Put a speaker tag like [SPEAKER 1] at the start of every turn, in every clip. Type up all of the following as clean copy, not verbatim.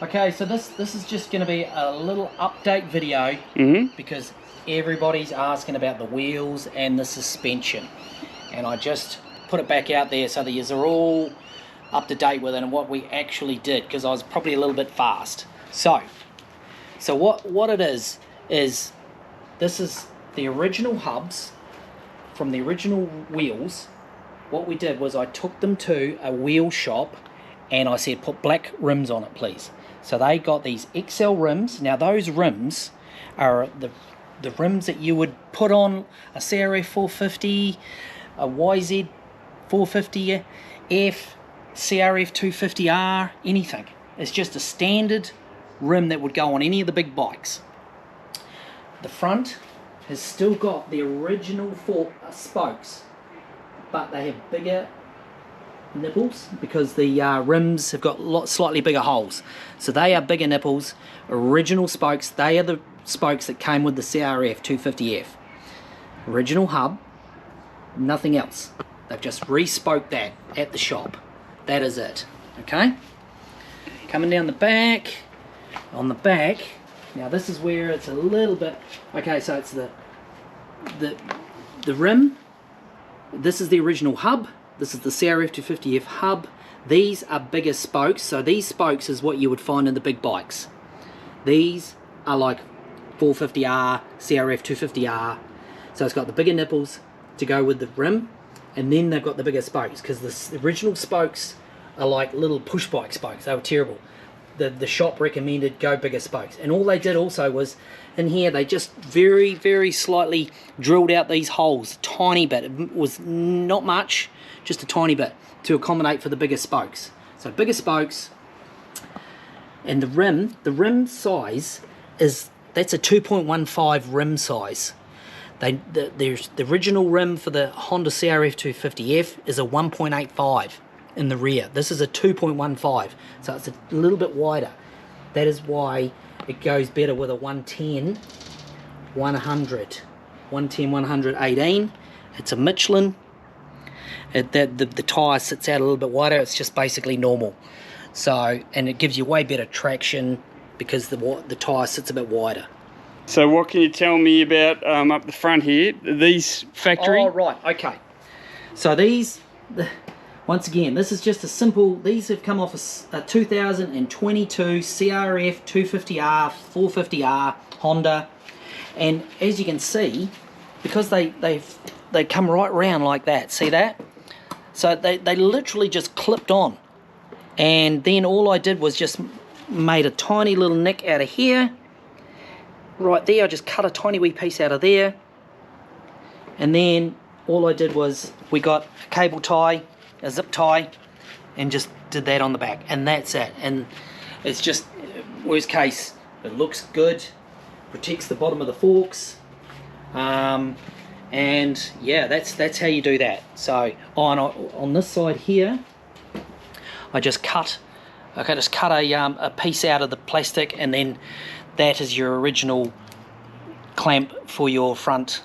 [SPEAKER 1] Okay, so this is just going to be a little update video because everybody's asking about the wheels and the suspension, and I just put it back out there so that you are all up to date with it and what we actually did, because I was probably a little bit fast. So what it is this is the original hubs from the original wheels. What we did was I took them to a wheel shop and I said, put black rims on it, please. So they got these XL rims. Now those rims are the rims that you would put on a CRF 450, a YZ 450F, CRF 250R, anything. It's just a standard rim that would go on any of the big bikes. The front has still got the original four spokes, but they have bigger nipples because the rims have got slightly bigger holes. So they are bigger nipples, original spokes. They are the spokes that came with the CRF 250F. Original hub, nothing else. They've just re-spoked that at the shop. That is it. Okay? Coming down the back, on the back, now this is where it's a little bit, okay, so it's the rim. This is the original hub. This is the CRF 250F hub. These are bigger spokes, so these spokes is what you would find in the big bikes. These are like 450R, CRF 250R. So it's got the bigger nipples to go with the rim, and then they've got the bigger spokes, because the original spokes are like little push bike spokes. They were terrible. The shop recommended go bigger spokes, and all they did also was in here they just very, very slightly drilled out these holes, tiny bit. It was not much, just a tiny bit to accommodate for the bigger spokes. So bigger spokes, and the rim size that's a 2.15 rim size. The original rim for the Honda CRF 250F is a 1.85 in the rear. This is a 2.15, so it's a little bit wider. That is why it goes better with a 110 118. It's a Michelin. The tyre sits out a little bit wider. It's just basically normal. So, and it gives you way better traction because the tyre sits a bit wider.
[SPEAKER 2] So what can you tell me about up the front here? These factory?
[SPEAKER 1] Oh, right, okay. So these, once again, this is just a simple, these have come off a 2022 CRF 250R, 450R Honda. And as you can see, because they come right round like that, see that? So they literally just clipped on. And then all I did was just made a tiny little nick out of here. Right there, I just cut a tiny wee piece out of there. And then all I did was we got a cable tie, a zip tie, and just did that on the back, and that's it. And it's just, worst case, it looks good, protects the bottom of the forks, and yeah, that's how you do that. So on this side here, I just cut a piece out of the plastic, and then that is your original clamp for your front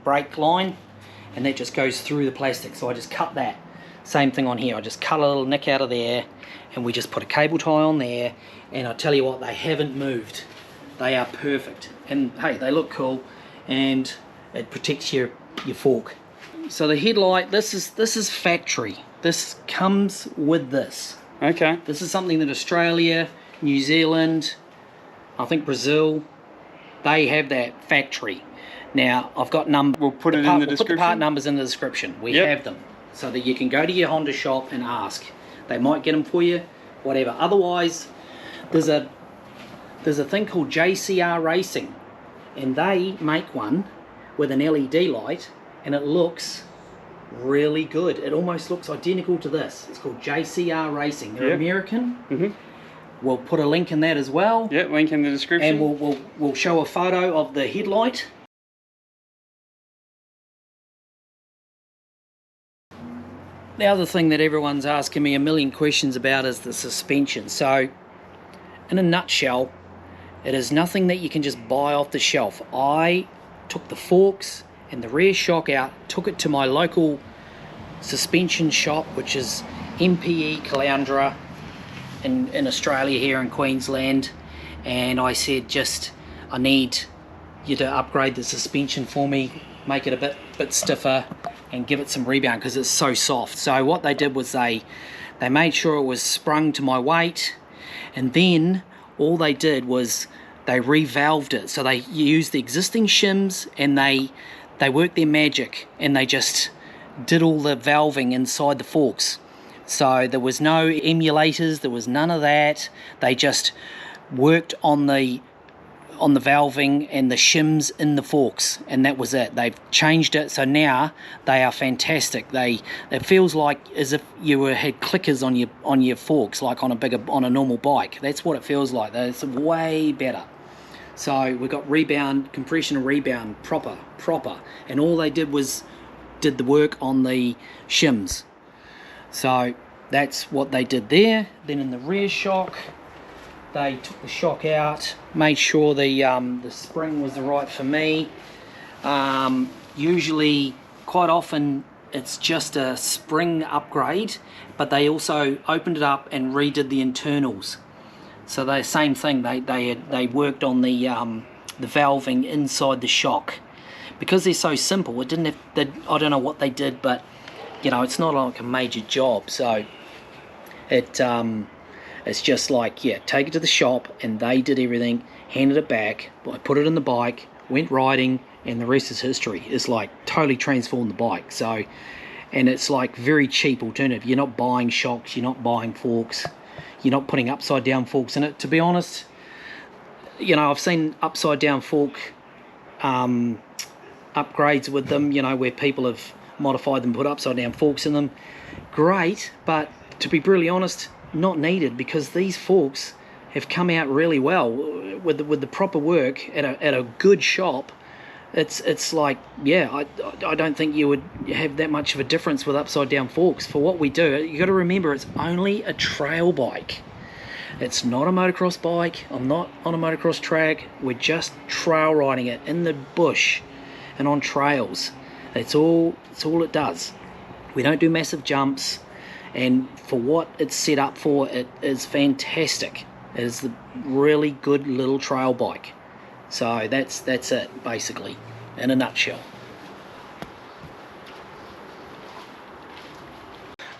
[SPEAKER 1] brake line, and that just goes through the plastic. So I just cut that. Same thing on here. I just cut a little nick out of there, and we just put a cable tie on there, and I tell you what, they haven't moved. They are perfect, and hey, they look cool, and it protects your fork. So the headlight, this is factory. This comes with this.
[SPEAKER 2] Okay.
[SPEAKER 1] This is something that Australia, New Zealand, I think Brazil, they have that factory. Now, I've got numbers.
[SPEAKER 2] We'll put it in the description.
[SPEAKER 1] We'll put the part numbers in the description. We have them, so that you can go to your Honda shop and ask. They might get them for you, whatever. Otherwise, there's a thing called JCR Racing, and they make one with an LED light, and it looks really good. It almost looks identical to this. It's called JCR Racing. They're American. We'll put a link in that as well.
[SPEAKER 2] Yeah, link in the description.
[SPEAKER 1] And we'll show a photo of the headlight. The other thing that everyone's asking me a million questions about is the suspension. So, in a nutshell, it is nothing that you can just buy off the shelf. I took the forks and the rear shock out, took it to my local suspension shop, which is MPE Caloundra, in Australia here in Queensland, and I said, I need you to upgrade the suspension for me, make it a bit stiffer and give it some rebound because it's so soft. So what they did was they made sure it was sprung to my weight, and then all they did was they revalved it. So they used the existing shims and they worked their magic, and they just did all the valving inside the forks. So there was no emulators, there was none of that. They just worked on the valving and the shims in the forks, and that was it. They've changed it, so now they are fantastic. It feels like as if you had clickers on your forks, like on a normal bike. That's what it feels like. It's way better. So we've got rebound, compression and rebound, proper, and all they did was did the work on the shims. So that's what they did there. Then in the rear shock, they took the shock out, made sure the spring was the right for me. Usually, quite often, it's just a spring upgrade, but they also opened it up and redid the internals. So the same thing. They worked on the valving inside the shock, because they're so simple. It didn't have. I don't know what they did, but you know, it's not like a major job. So it's just like, yeah, take it to the shop, and they did everything, handed it back. I put it in the bike, went riding, and the rest is history. It's like totally transformed the bike. So, and it's like very cheap alternative. You're not buying shocks, you're not buying forks, you're not putting upside down forks in it. To be honest, you know, I've seen upside down fork upgrades with them, you know, where people have modified them, put upside down forks in them. Great, but to be brutally honest, not needed, because these forks have come out really well with the proper work at a good shop. It's like, yeah, I don't think you would have that much of a difference with upside down forks for what we do. You got to remember, it's only a trail bike. It's not a motocross bike. I'm not on a motocross track. We're just trail riding it in the bush and on trails. It's all it does. We don't do massive jumps, and for what it's set up for, it is fantastic. It is a really good little trail bike. So that's it, basically, in a nutshell.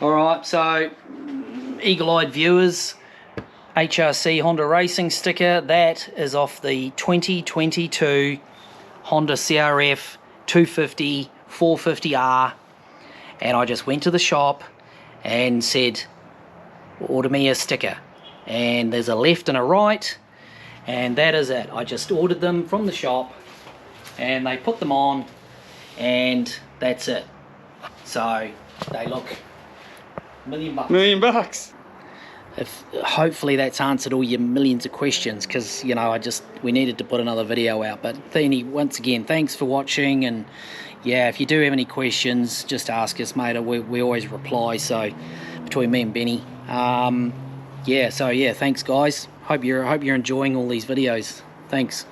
[SPEAKER 1] Alright, so eagle-eyed viewers, HRC Honda Racing sticker, that is off the 2022 Honda CRF 250 450R, and I just went to the shop and said, order me a sticker, and there's a left and a right, and that is it. I just ordered them from the shop, and they put them on, and that's it. So they look $1 million.
[SPEAKER 2] $1 million.
[SPEAKER 1] Hopefully that's answered all your millions of questions, because you know, we needed to put another video out. But Thini, once again, thanks for watching, and yeah, if you do have any questions, just ask us, mate. We always reply. So between me and Benny, yeah. So yeah, thanks guys. Hope you're enjoying all these videos. Thanks.